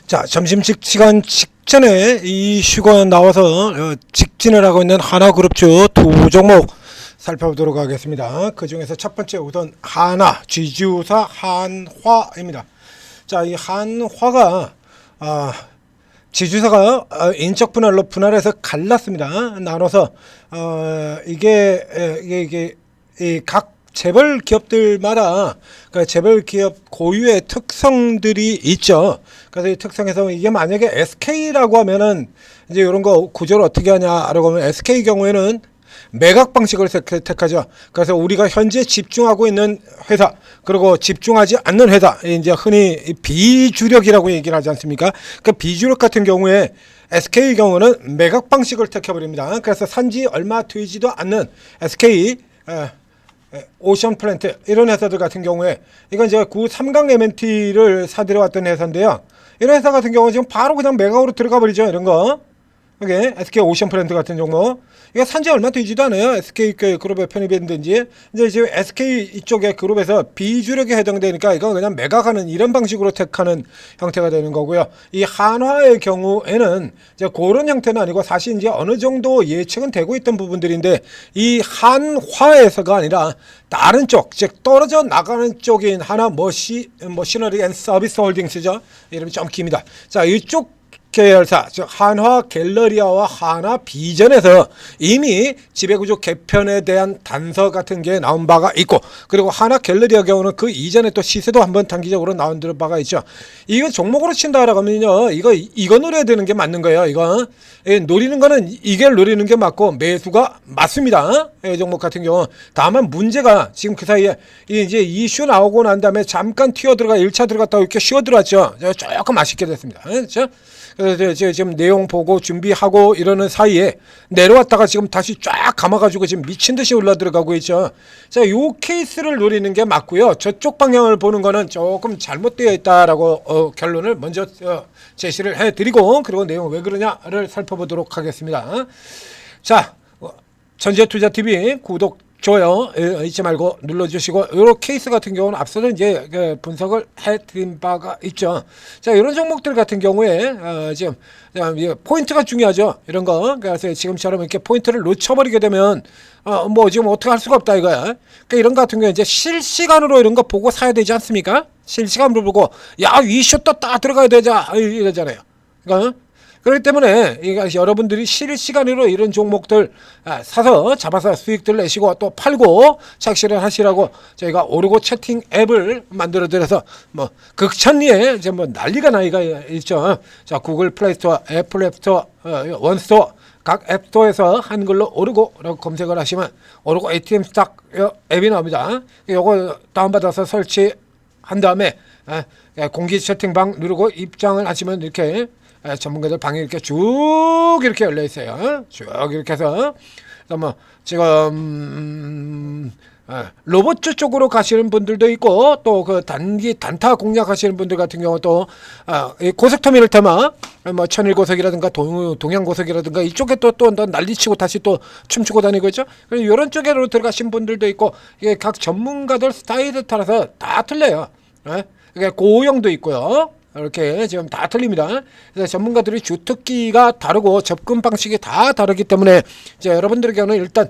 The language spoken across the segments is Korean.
자, 점심시간 직전에 이슈가 나와서 직진을 하고 있는 하나그룹주 두 종목 살펴보도록 하겠습니다. 그 중에서 첫 번째 우선 하나, 지주사 한화입니다. 자, 이 한화가 지주사가 인적 분할로 분할해서 갈랐습니다. 나눠서 이게 각 재벌 기업들마다 그 재벌 기업 고유의 특성들이 있죠. 그래서 이 특성에서 이게 만약에 SK라고 하면은 이제 이런 거 구조를 어떻게 하냐라고 하면 SK 경우에는 매각 방식을 택하죠. 그래서 우리가 현재 집중하고 있는 회사 그리고 집중하지 않는 회사 이제 흔히 비주력이라고 얘기를 하지 않습니까? 그 비주력 같은 경우에 SK 경우는 매각 방식을 택해버립니다. 그래서 산지 얼마 되지도 않는 SK 오션 플랜트 이런 회사들 같은 경우에 이건 이제 구 3강 MNT를 사들여왔던 회사인데요. 이런 회사 같은 경우는 지금 바로 그냥 매각으로 들어가 버리죠. 이런 거. 이게 SK 오션 플랜트 같은 경우 이게 산지 얼마 되지도 않아요. SK 그룹에 편입했는지 이제 지금 SK 이쪽의 그룹에서 비주력에 해당되니까 이건 그냥 매각하는 이런 방식으로 택하는 형태가 되는 거고요. 이 한화의 경우에는 이제 그런 형태는 아니고 사실 이제 어느 정도 예측은 되고 있던 부분들인데 이 한화에서가 아니라 다른 쪽, 즉 떨어져 나가는 쪽인 하나 머시너리 앤 서비스 홀딩스죠. 이름이 좀 깁니다. 자, 이쪽 계열사, 즉 한화 갤러리아와 한화 비전에서 이미 지배구조 개편에 대한 단서 같은 게 나온 바가 있고, 그리고 한화 갤러리아 경우는 그 이전에 또 시세도 한번 단기적으로 나온 바가 있죠. 이거 종목으로 친다라고 하면요, 이거 노려야 되는 게 맞는 거예요. 이거 노리는 거는 이걸 노리는 게 맞고 매수가 맞습니다. 이 종목 같은 경우. 다만 문제가 지금 그 사이에 이제 이슈 나오고 난 다음에 잠깐 튀어 들어가 1차 들어갔다가 이렇게 쉬어 들어왔죠. 조금 아쉽게 됐습니다. 그렇죠? 그래서 지금 내용 보고 준비하고 이러는 사이에 내려왔다가 지금 다시 쫙 감아가지고 지금 미친 듯이 올라 들어가고 있죠. 자, 요 케이스를 노리는 게 맞고요. 저쪽 방향을 보는 거는 조금 잘못되어 있다라고 결론을 먼저 제시를 해드리고, 그리고 내용 왜 그러냐를 살펴보도록 하겠습니다. 자, 전재투자TV 구독, 좋아요 잊지 말고 눌러주시고, 이 케이스 같은 경우는 앞서서 이제 분석을 해드린 바가 있죠. 자, 이런 종목들 같은 경우에 지금 포인트가 중요하죠. 이런 거. 그래서 지금처럼 이렇게 포인트를 놓쳐버리게 되면 뭐 지금 어떻게 할 수가 없다 이거야. 그러니까 이런 거 같은 경우에 이제 실시간으로 이런 거 보고 사야 되지 않습니까? 실시간으로 보고 야, 이슈 떴다 들어가야 되자 이러잖아요. 그러니까 그렇기 때문에 여러분들이 실시간으로 이런 종목들 사서 잡아서 수익들 내시고 또 팔고 착실을 하시라고 저희가 오르고 채팅 앱을 만들어 드려서 뭐 극찬리에 이제 뭐 난리가 나이가 있죠. 자, 구글 플레이스토어, 애플 앱스토어, 원스토어 각 앱스토어에서 한글로 오르고라고 검색을 하시면 오르고 ATM 스탁 앱이 나옵니다. 요거 다운받아서 설치한 다음에 공기 채팅방 누르고 입장을 하시면 이렇게 전문가들 방에 이렇게 쭉 이렇게 열려 있어요. 쭉 이렇게 해서 뭐 지금 로봇 쪽으로 가시는 분들도 있고, 또 그 단타 공략하시는 분들 같은 경우 또 고속터미널 테마 뭐 천일고속이라든가 동양고속이라든가 이쪽에 또 난리치고 다시 또 춤추고 다니고 있죠. 이런 쪽으로 들어가신 분들도 있고, 이게 각 전문가들 스타일에 따라서 다 틀려요. 그게 고용도 있고요. 이렇게 지금 다 틀립니다. 그래서 전문가들이 주특기가 다르고 접근 방식이 다 다르기 때문에 이제 여러분들에게는 일단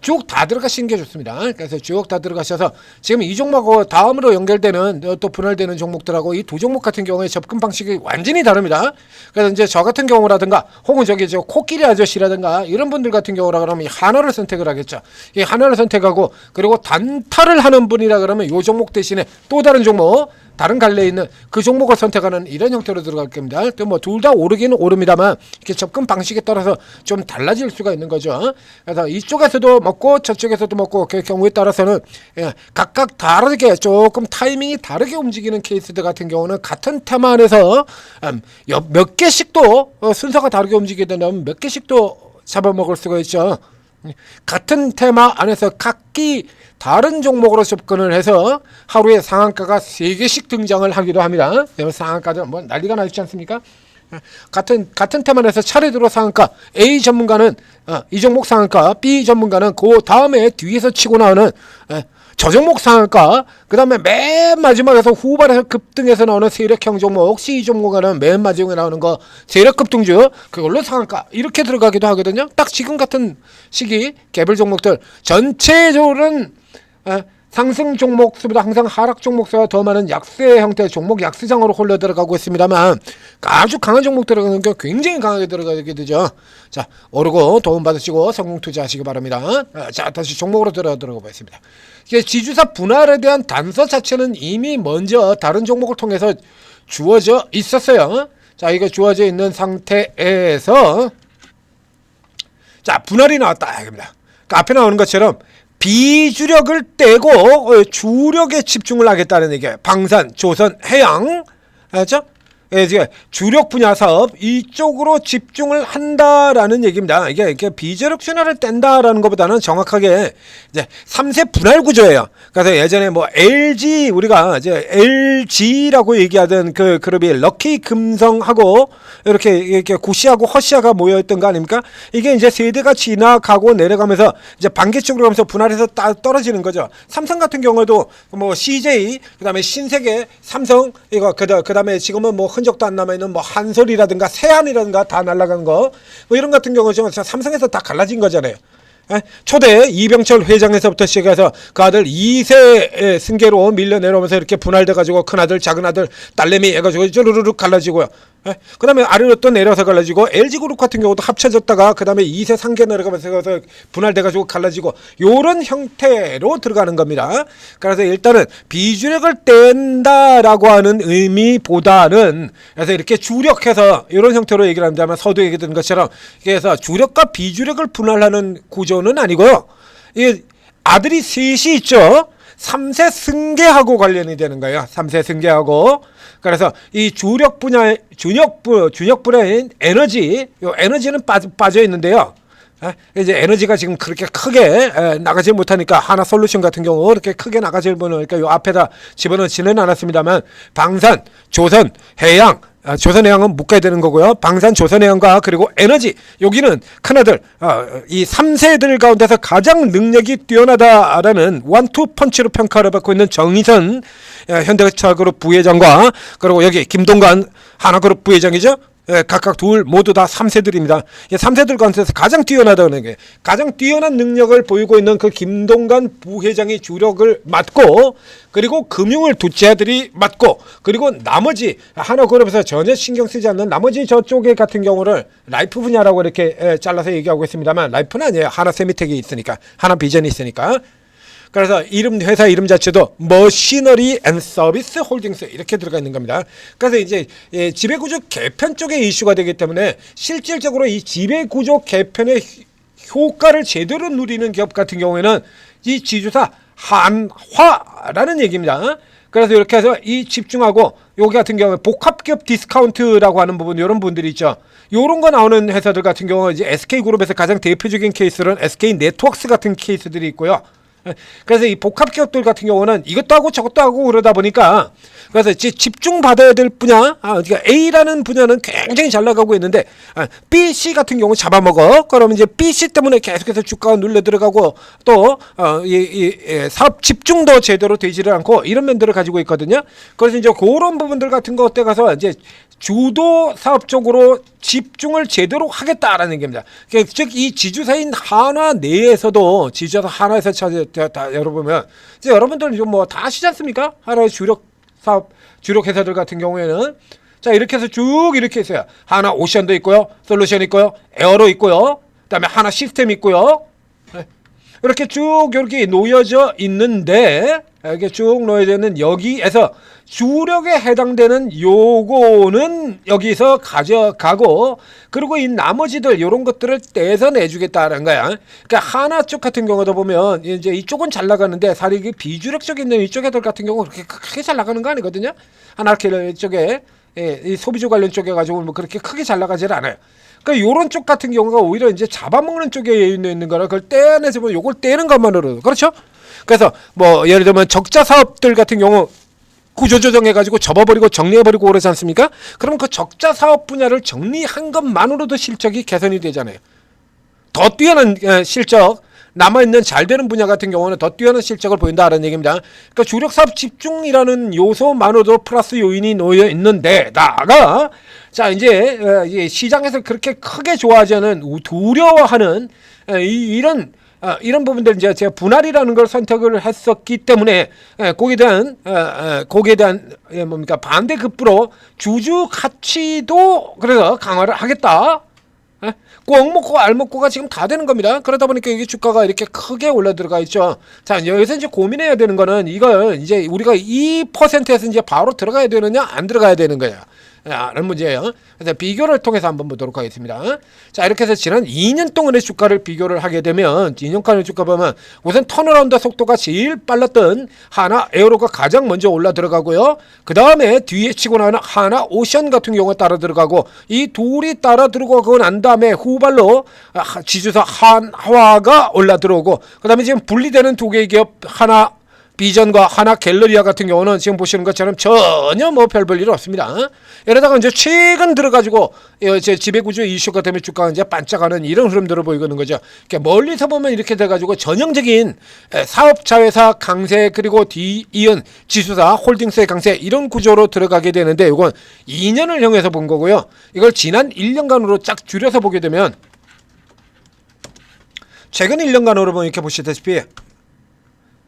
쭉 다 들어가시는 게 좋습니다. 그래서 쭉 다 들어가셔서 지금 이 종목하고 다음으로 연결되는 또 분할되는 종목들하고 이 두 종목 같은 경우에 접근 방식이 완전히 다릅니다. 그래서 이제 저 같은 경우라든가 혹은 저기 저 코끼리 아저씨라든가 이런 분들 같은 경우라 그러면 이 하나를 선택을 하겠죠. 이 하나를 선택하고, 그리고 단타를 하는 분이라 그러면 이 종목 대신에 또 다른 종목, 다른 갈래에 있는 그 종목을 선택하는 이런 형태로 들어갈 겁니다. 뭐 둘 다 오르기는 오릅니다만 이렇게 접근 방식에 따라서 좀 달라질 수가 있는 거죠. 그래서 이쪽에서도 먹고 저쪽에서도 먹고 그 경우에 따라서는 각각 다르게 조금 타이밍이 다르게 움직이는 케이스들 같은 경우는 같은 테마 안에서 몇 개씩도 순서가 다르게 움직이게 되면 몇 개씩도 잡아먹을 수가 있죠. 같은 테마 안에서 각기 다른 종목으로 접근을 해서 하루에 상한가가 3개씩 등장을 하기도 합니다. 상한가도 뭐 난리가 나 있지 않습니까? 같은 테마에서 차례대로 상한가, A 전문가는 이 종목 상한가, B 전문가는 그 다음에 뒤에서 치고 나오는 저 종목 상한가, 그 다음에 맨 마지막에서 후반에서 급등해서 나오는 세력형 종목, C 종목에는 맨 마지막에 나오는 거 세력 급등주, 그걸로 상한가 이렇게 들어가기도 하거든요. 딱 지금 같은 시기 개별 종목들 전체적으로는 상승 종목 수보다 항상 하락 종목 수가 더 많은 약세 형태의 종목 약세장으로 홀려 들어가고 있습니다만, 아주 강한 종목 들어가는 게 굉장히 강하게 들어가게 되죠. 자, 오르고 도움 받으시고 성공 투자하시기 바랍니다. 자, 다시 종목으로 들어가 보겠습니다. 지주사 분할에 대한 단서 자체는 이미 먼저 다른 종목을 통해서 주어져 있었어요. 자, 이거 주어져 있는 상태에서 자, 분할이 나왔다 이겁니다. 그러니까 앞에 나오는 것처럼 비주력을 떼고 주력에 집중을 하겠다는 얘기예요. 방산, 조선, 해양, 알죠? 이제 주력 분야 사업 이쪽으로 집중을 한다라는 얘기입니다. 이게 비주력 분야를 뗀다라는 것보다는 정확하게 이제 3세 분할 구조예요. 그래서 예전에 뭐 LG, 우리가 이제 LG라고 얘기하던 그 그룹이 럭키 금성하고 이렇게 구시하고 허시아가 모여있던 거 아닙니까? 이게 이제 세대가 지나가고 내려가면서 이제 반개 쪽으로 가면서 분할해서 떨어지는 거죠. 삼성 같은 경우에도 뭐 CJ, 그다음에 신세계, 삼성 이거 그다음에 지금은 뭐 흔적도 안 남아있는 뭐 한솔이라든가 세안이라든가 다 날아간 거, 뭐 이런 같은 경우 는 삼성에서 다 갈라진 거잖아요. 초대 이병철 회장에서부터 시작해서 그 아들 2세 승계로 밀려 내려오면서 이렇게 분할돼 가지고 큰아들 작은아들 딸내미 해가지고 쭈루루룩 갈라지고요. 그 다음에 아래로 또 내려서 갈라지고 LG그룹 같은 경우도 합쳐졌다가 그 다음에 2세 상계 내려가면서 분할돼 가지고 갈라지고 요런 형태로 들어가는 겁니다. 그래서 일단은 비주력을 뗀다라고 하는 의미보다는 그래서 이렇게 주력해서 이런 형태로 얘기를 한다면 서두 얘기했던 것처럼 그래서 주력과 비주력을 분할하는 구조는 아니고요. 이 아들이 셋이 있죠. 3세 승계하고 관련이 되는 거예요. 3세 승계하고. 그래서 이 주력 분야인 에너지, 요 에너지는 빠져 있는데요. 이제 에너지가 지금 그렇게 크게 나가지 못하니까 하나솔루션 같은 경우 이렇게 크게 나가지 못하니까 요 앞에다 집어넣지는 않았습니다만, 방산, 조선, 해양, 조선해양은 묶어야 되는 거고요. 방산, 조선해양과 그리고 에너지, 여기는 큰아들 이 3세들 가운데서 가장 능력이 뛰어나다라는 원투 펀치로 평가를 받고 있는 정의선 현대차그룹 부회장과 그리고 여기 김동관 하나그룹 부회장이죠. 각각 둘 모두 다 3세들입니다. 3세들 가운데서 가장 뛰어나다는 게, 가장 뛰어난 능력을 보이고 있는 그 김동관 부회장이 주력을 맡고, 그리고 금융을 둘째 아들이 맡고, 그리고 나머지 하나그룹에서 전혀 신경 쓰지 않는 나머지 저쪽에 같은 경우를 라이프 분야라고 이렇게 잘라서 얘기하고 있습니다만, 라이프는 아니에요. 하나 세미텍이 있으니까, 하나 비전이 있으니까. 그래서 회사 이름 자체도 머시너리 앤 서비스 홀딩스 이렇게 들어가 있는 겁니다. 그래서 이제 지배구조 개편 쪽에 이슈가 되기 때문에 실질적으로 이 지배구조 개편의 효과를 제대로 누리는 기업 같은 경우에는 이 지주사 한화라는 얘기입니다. 그래서 이렇게 해서 이 집중하고, 여기 같은 경우에 복합기업 디스카운트라고 하는 부분, 이런 분들이 있죠. 요런 거 나오는 회사들 같은 경우 이제 SK그룹에서 가장 대표적인 케이스는 SK네트워크스 같은 케이스들이 있고요. 그래서 이 복합기업들 같은 경우는 이것도 하고 저것도 하고 그러다 보니까, 그래서 집중받아야 될 분야, 그러니까 A라는 분야는 굉장히 잘 나가고 있는데 B, C 같은 경우 잡아먹어. 그러면 이제 B, C 때문에 계속해서 주가가 눌려 들어가고, 또 사업 집중도 제대로 되지를 않고 이런 면들을 가지고 있거든요. 그래서 이제 그런 부분들 같은 것때 가서 이제 주도 사업 쪽으로 집중을 제대로 하겠다라는 얘기입니다. 즉 이 지주사인 한화 내에서도, 지주사 한화에서 다 여러분은 이제 여러분들 좀 뭐 다 아시지 않습니까? 하나의 주력 사업, 주력 회사들 같은 경우에는 자, 이렇게 해서 쭉 이렇게 있어요. 하나 오션도 있고요, 솔루션 있고요, 에어로 있고요, 그다음에 하나 시스템 있고요. 이렇게 쭉 이렇게 놓여져 있는데, 이렇게 쭉 놓여져 있는 여기에서 주력에 해당되는 요거는 여기서 가져가고, 그리고 이 나머지들 요런 것들을 떼서 내주겠다는 거야. 그러니까 하나 쪽 같은 경우도 보면 이제 이쪽은 잘 나가는데 사실 이게 비주력적인 이쪽 애들 같은 경우 그렇게 크게 잘 나가는 거 아니거든요. 하나 쪽에 이 소비주 관련 쪽에 가지고 뭐 그렇게 크게 잘 나가질 않아요. 그러니까 요런 쪽 같은 경우가 오히려 이제 잡아먹는 쪽에 있는 거라, 그걸 떼내서 뭐 요걸 떼는 것만으로도 그렇죠. 그래서 뭐 예를 들면 적자 사업들 같은 경우 구조조정해가지고 접어버리고 정리해버리고 그러지 않습니까? 그럼 그 적자 사업 분야를 정리한 것만으로도 실적이 개선이 되잖아요. 더 뛰어난 실적, 남아있는 잘 되는 분야 같은 경우는 더 뛰어난 실적을 보인다는 얘기입니다. 그러니까 주력 사업 집중이라는 요소만으로도 플러스 요인이 놓여 있는데다가 자 이제 시장에서 그렇게 크게 좋아하지 않은 두려워하는 이런 부분들 이제 제가 분할이라는 걸 선택을 했었기 때문에 거기에 대한 뭡니까 반대급부로 주주 가치도 그래서 강화를 하겠다. 꼭 먹고 알 먹고가 지금 다 되는 겁니다. 그러다 보니까 이게 주가가 이렇게 크게 올라 들어가 있죠. 자, 여기서 이제 고민해야 되는 거는 이걸 이제 우리가 2%에서 이제 바로 들어가야 되느냐 안 들어가야 되는 거야. 라는 문제예요. 그래서 비교를 통해서 한번 보도록 하겠습니다. 자, 이렇게 해서 지난 2년 동안의 주가를 비교를 하게 되면 2년간의 주가 보면 우선 턴어라운드 속도가 제일 빨랐던 하나 에어로가 가장 먼저 올라 들어가고요. 그 다음에 뒤에 치고 나오는 하나 오션 같은 경우가 따라 들어가고 이 둘이 따라 들어가고 난 다음에 후발로 지주사 한화가 올라 들어오고 그 다음에 지금 분리되는 두 개의 기업 하나 비전과 하나 갤러리아 같은 경우는 지금 보시는 것처럼 전혀 뭐 별 볼 일 없습니다. 이러다가 이제 최근 들어가지고 제 지배구조 이슈가 때문에 주가가 이제 반짝하는 이런 흐름들을 보이는 거죠. 그러니까 멀리서 보면 이렇게 돼가지고 전형적인 사업자회사 강세 그리고 뒤이은 지수사 홀딩스의 강세 이런 구조로 들어가게 되는데 이건 2년을 향해서 본 거고요. 이걸 지난 1년간으로 쫙 줄여서 보게 되면 최근 1년간으로 보면 이렇게 보시다시피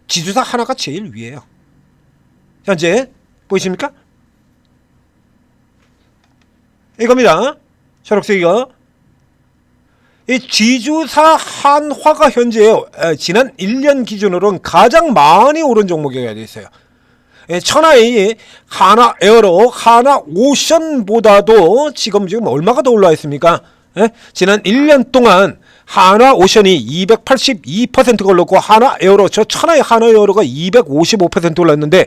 지주사 하나가 제일 위에요. 현재 보이십니까? 이겁니다. 초록색이요. 이 지주사 한화가 현재 지난 1년 기준으로는 가장 많이 오른 종목이 되어 있어요. 천하의 하나 에어로 하나 오션보다도 지금 얼마가 더 올라와 있습니까? 지난 1년 동안 하나 오션이 282%가 올랐고 하나 에어로 저 천하의 하나 에어로가 255% 올랐는데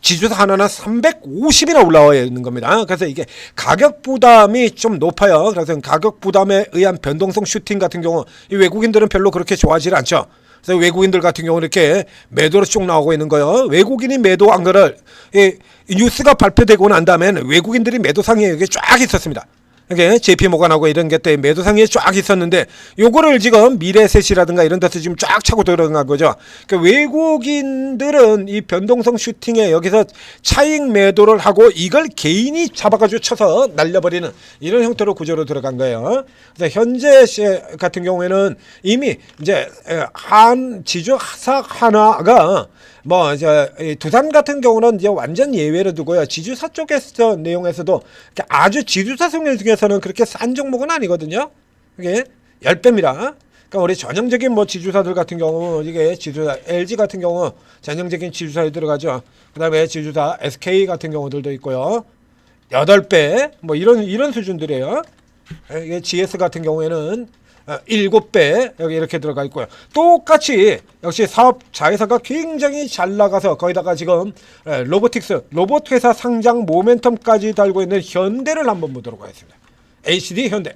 지주사 하나는 350이나 올라와 있는 겁니다. 그래서 이게 가격 부담이 좀 높아요. 그래서 가격 부담에 의한 변동성 슈팅 같은 경우 이 외국인들은 별로 그렇게 좋아하지 않죠. 그래서 외국인들 같은 경우는 이렇게 매도로 쭉 나오고 있는 거예요. 외국인이 매도한 거를 이 뉴스가 발표되고 난 다음에는 외국인들이 매도상에 여기 쫙 있었습니다. 이게 JP모건하고 이런 게 때 매도상에 쫙 있었는데 요거를 지금 미래셋이라든가 이런 데서 지금 쫙 차고 들어간 거죠. 그러니까 외국인들은 이 변동성 슈팅에 여기서 차익 매도를 하고 이걸 개인이 잡아가지고 쳐서 날려버리는 이런 형태로 구조로 들어간 거예요. 그래서 현재 같은 경우에는 이미 이제 지주사 하나가 뭐 이제 두산 같은 경우는 이제 완전 예외로 두고요. 지주사 쪽에서 내용에서도 아주 지주사 성질 중에서는 그렇게 싼 종목은 아니거든요. 이게 10배입니다. 그러니까 우리 전형적인 뭐 지주사들 같은 경우 이게 지주사 LG 같은 경우 전형적인 지주사에 들어가죠. 그다음에 지주사 SK 같은 경우들도 있고요. 8배 뭐 이런 수준들이에요. 이게 GS 같은 경우에는 7배 여기 이렇게 들어가 있고요. 똑같이 역시 사업 자회사가 굉장히 잘 나가서 거기다가 지금 로보틱스 로봇 회사 상장 모멘텀까지 달고 있는 현대를 한번 보도록 하겠습니다. HD 현대.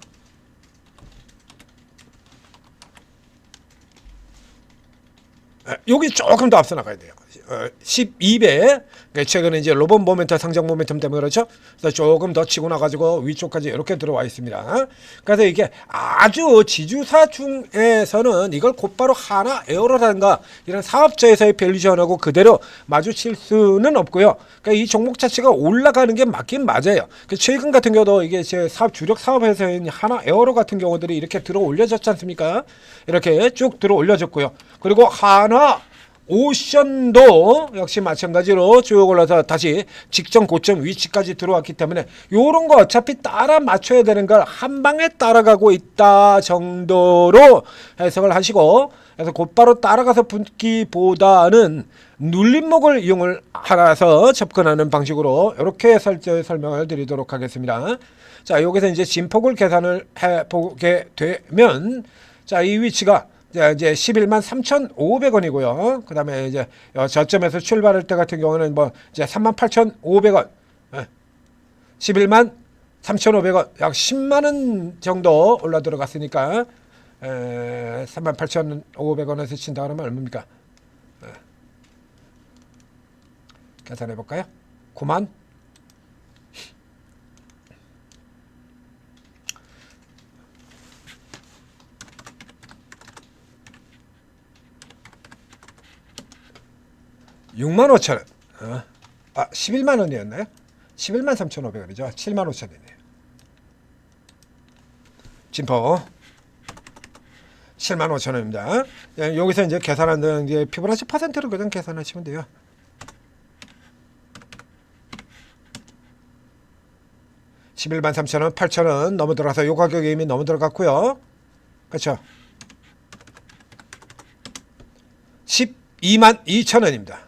여기 조금 더 앞서 나가야 돼요. 12배. 최근에 이제 로봇 모멘텀 상장 모멘텀 때문에 그렇죠. 그래서 조금 더 치고 나가지고 위쪽까지 이렇게 들어와 있습니다. 그래서 이게 아주 지주사 중에서는 이걸 곧바로 하나 에어로라든가 이런 사업자에서의 밸류션하고 그대로 마주칠 수는 없고요. 그러니까 이 종목 자체가 올라가는 게 맞긴 맞아요. 최근 같은 경우도 이게 제 사업 주력 사업에서인 하나 에어로 같은 경우들이 이렇게 들어 올려졌지 않습니까? 이렇게 쭉 들어 올려졌고요. 그리고 하나 오션도 역시 마찬가지로 쭉 올라서 다시 직전 고점 위치까지 들어왔기 때문에 요런 거 어차피 따라 맞춰야 되는 걸 한 방에 따라가고 있다 정도로 해석을 하시고 그래서 곧바로 따라가서 붙기보다는 눌림목을 이용을 하라서 접근하는 방식으로 이렇게 설명을 드리도록 하겠습니다. 자, 여기서 이제 진폭을 계산을 해보게 되면 자, 이 위치가 이제 11만 3,500원이고요. 그 다음에 이제 저점에서 출발할 때 같은 경우는 뭐 이제 38,500원, 11만 3,500원, 약 10만원 정도 올라 들어갔으니까 38,500원에서 친다 그러면 얼마입니까? 계산해 볼까요? 9만 9만 6만 5천 원. 11만 원이었나요? 11만 3,500원이죠. 7만 5천 원이네요. 진포 7만 5천 원입니다. 여기서 이제 계산하는 이제 피보나치 퍼센트를 그냥 계산하시면 돼요. (11만 3천 원) (8천 원) 너무 들어가서 요 가격이 이미 너무 들어갔고요. 그렇죠. 12만 2천 원입니다.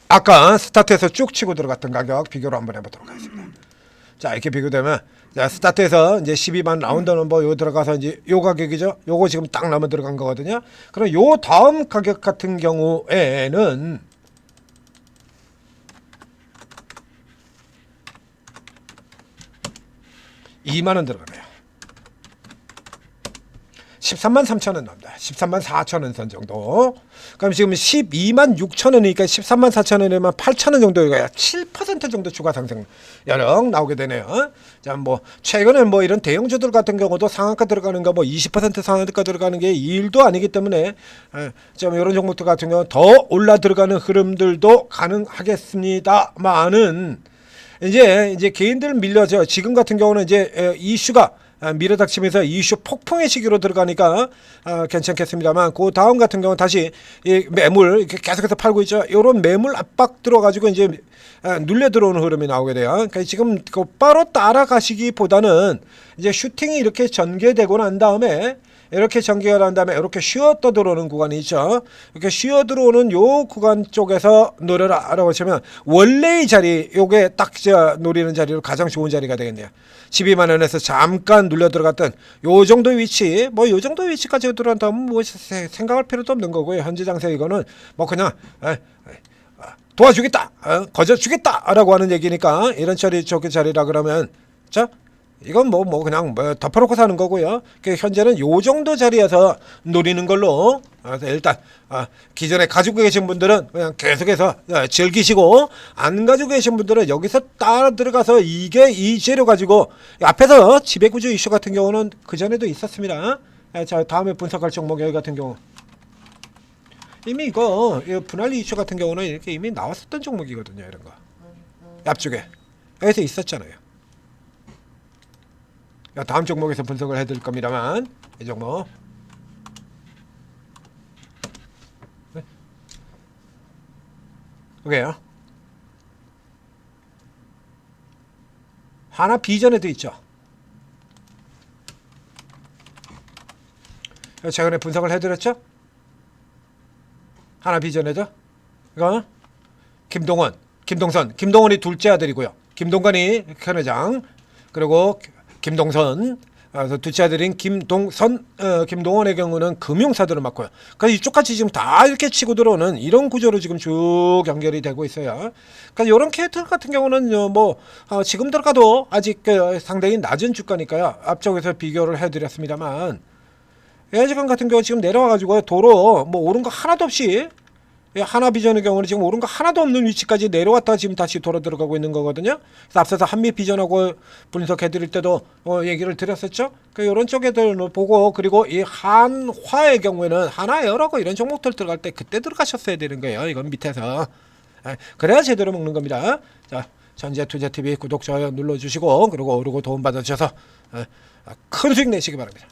아까 스타트에서 쭉 치고 들어갔던 가격 비교를 한번 해보도록 하겠습니다. 자, 이렇게 비교되면, 자, 스타트에서 이제 12만 라운드 넘버 요 들어가서 이제 요 가격이죠. 요거 지금 딱 넘어 들어간 거거든요. 그럼 요 다음 가격 같은 경우에는 2만 원 들어가네요. 13만 3천 원 나옵니다. 13만 4천 원 선 정도. 그럼 지금 12만 6천 원이니까 13만 4천 원이면 8천 원 정도가 7% 정도 추가 상승 여력 나오게 되네요. 자, 뭐 최근에 뭐 이런 대형주들 같은 경우도 상한가 들어가는 거 뭐 20% 상한가 들어가는 게 일도 아니기 때문에 좀 이런 종목들 같은 경우 더 올라 들어가는 흐름들도 가능하겠습니다만은 이제 개인들 밀려져 지금 같은 경우는 이제 이슈가 밀어닥치면서 이슈 폭풍의 시기로 들어가니까 괜찮겠습니다만 그 다음 같은 경우는 다시 이 매물 이렇게 계속해서 팔고 있죠. 이런 매물 압박 들어가지고 이제 눌려 들어오는 흐름이 나오게 돼요. 그러니까 지금 곧바로 따라가시기보다는 이제 슈팅이 이렇게 전개되고 난 다음에 이렇게 전개가 난 다음에 이렇게 쉬어 들어오는 구간이 있죠. 이렇게 쉬어 들어오는 요 구간 쪽에서 노려라 라고 하시면 원래의 자리 요게 딱 노리는 자리로 가장 좋은 자리가 되겠네요. 12만 원에서 잠깐 눌려 들어갔던 요 정도 위치 뭐 요 정도 위치까지 들어간다면 뭐 생각할 필요도 없는 거고요. 현재 장세 이거는 뭐 그냥 도와주겠다 거저주겠다 라고 하는 얘기니까 이런 자리 저기 자리라 그러면 자 이건 뭐 그냥 덮어놓고 사는 거고요. 현재는 요 정도 자리에서 노리는 걸로 일단 기존에 가지고 계신 분들은 그냥 계속해서 즐기시고 안 가지고 계신 분들은 여기서 따라 들어가서 이게 이 재료 가지고 앞에서 지배구조 이슈 같은 경우는 그 전에도 있었습니다. 자, 다음에 분석할 종목 여기 같은 경우 이미 이거 분할리 이슈 같은 경우는 이렇게 이미 나왔었던 종목이거든요. 이런 거 앞쪽에 여기서 있었잖아요. 다음 종목에서 분석을 해드릴 겁니다만 이 종목 오케이요. 하나 비전에도 있죠. 최근에 분석을 해드렸죠. 하나 비전에도 이거 김동선이 둘째 아들이고요. 김동관이 현 회장 그리고 김동선 둘째 아들인 김동원의 경우는 금융사들을 맡고요. 그러니까 이쪽까지 지금 다 이렇게 치고 들어오는 이런 구조로 지금 쭉 연결이 되고 있어요. 그러니까 이런 캐릭터 같은 경우는 지금 들어가도 아직 상당히 낮은 주가니까요. 앞쪽에서 비교를 해드렸습니다만 지금 같은 경우 지금 내려와가지고 도로 오른 거 하나도 없이 하나비전의 경우는 지금 오른 거 하나도 없는 위치까지 내려왔다 지금 다시 돌아 들어가고 있는 거거든요. 그래서 앞서서 한미비전하고 분석해 드릴 때도 얘기를 드렸었죠. 그러니까 이런 쪽에들 보고 그리고 이 한화의 경우에는 하나에어라고 이런 종목들 들어갈 때 그때 들어가셨어야 되는 거예요. 이건 밑에서 그래야 제대로 먹는 겁니다. 자, 전재투자TV 구독, 좋아요 눌러주시고 그리고 오르고 도움 받아주셔서 큰 수익 내시기 바랍니다.